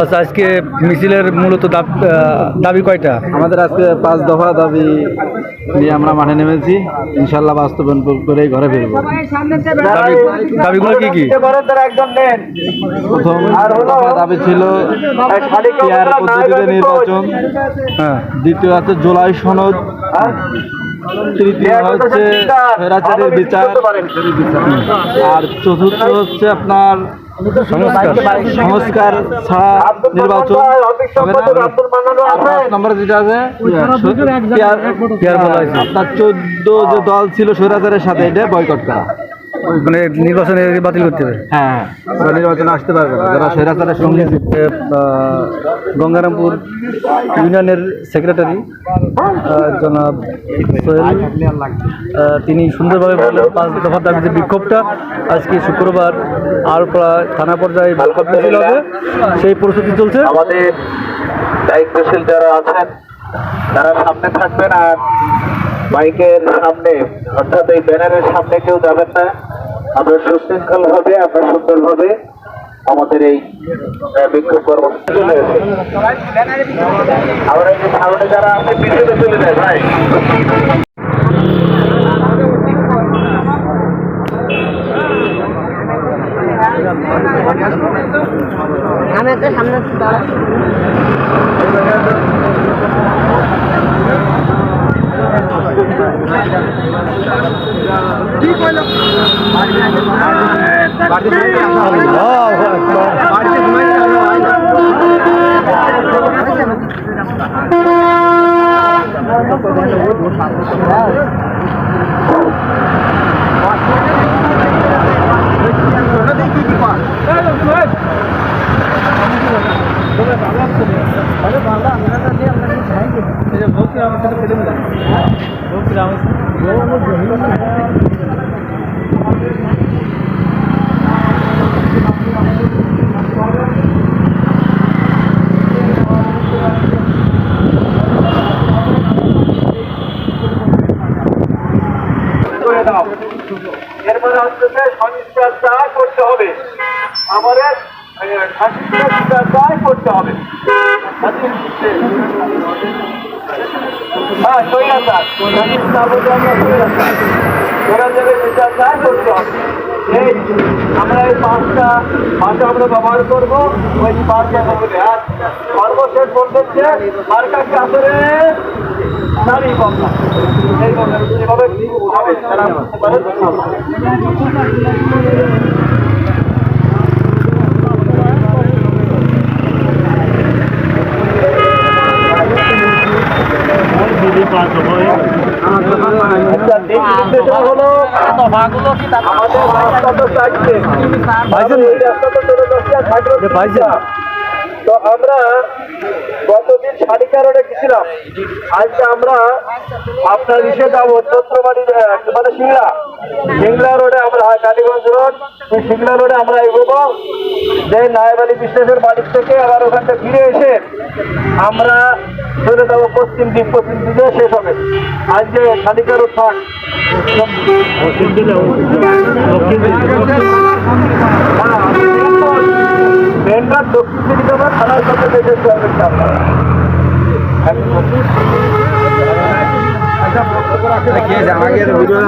আচ্ছা, আজকে মিছিলের মূলত দাবি কয়টা? আমাদের আজকে 5 দফা দাবি নিয়ে আমরা মাঠে নেমেছি। ইনশাল্লাহ বাস্তবায়ন করেই ঘরে ফিরবো। দাবিগুলো কি কি? প্রথম দফা দাবি ছিল পিয়ার পদ্ধতিতে নির্বাচন, দ্বিতীয় আছে জুলাই সনদ, তৃতীয় হচ্ছে স্বৈরাচারের বিচার, আর চতুর্থ হচ্ছে আপনার সংস্কার ছাড়া নির্বাচন হবে না। পাঁচ নম্বরে যেটা আছে আপনার 14 যে দল ছিল স্বৈরাচারের সাথে, এটা বয়কট করা, মানে নির্বাচনে বাতিল করতে হবে। হ্যাঁ, ওরা নির্বাচনে আসতে পারবে না যারা স্বৈরাচারের সঙ্গে। গঙ্গারামপুর ইউনিয়নের সেক্রেটারি জনাব সোহেল, তিনি সুন্দরভাবে বললেন 5 দফার দাবিতে বিক্ষোভটা আজকে শুক্রবার আলপাড়া থানা পর্যায়ে বিক্ষোভ মিছিল হবে, সেই প্রস্তুতি চলছে। আমাদের দায়িত্বশীল যারা আছেন তারা সামনে থাকবেন, আর মাইকের সামনে অর্থাৎ এই ব্যানারের সামনে কেউ যাবেন না। আমরা সুশৃঙ্খল ভাবে, আমরা সুন্দরভাবে আমাদের এই বিক্ষোভ কর্মসূচি চলে গেছে। আমরা এই যে সামনে যারা আছে পিছনে চলে যায় ভাই। আমি একটা সামনে এরপরে হচ্ছে সংস্কার যা করতে হবে, আমাদের সংস্কার যা করতে হবে। হ্যাঁ, স্বৈরাচার বিচার যা করতে হবে। এই আমরা এই 5টা ভাষা আমরা ব্যবহার করবো, ওই 5টা হবে। আর সর্বশেষ বলতেছে সরকারকে আসলে দাবি কথা এইভাবে হবে তারা বুঝতে পারে। তো আমরা গতদিন শালিকারণে গেছিলাম, আজকে আমরা আপনার ইসে যাবো চন্দ্রবাড়ি, মানে সিংলা রোডে আমরা, কালীগঞ্জ রোড, ওই সিংলা রোডে আমরা এগোবো। যে নায়েব আলী বিশ্বাসের বাড়ির থেকে আবার ওখানটা ফিরে এসে আমরা চলে যাবো পশ্চিম দিকে শেষ হবে। আজকে শালিকা রোড থাক, মেনরাত দক্ষিণ দিকে যাবো, থানার সাথে দেখে আমাদের ভিডিও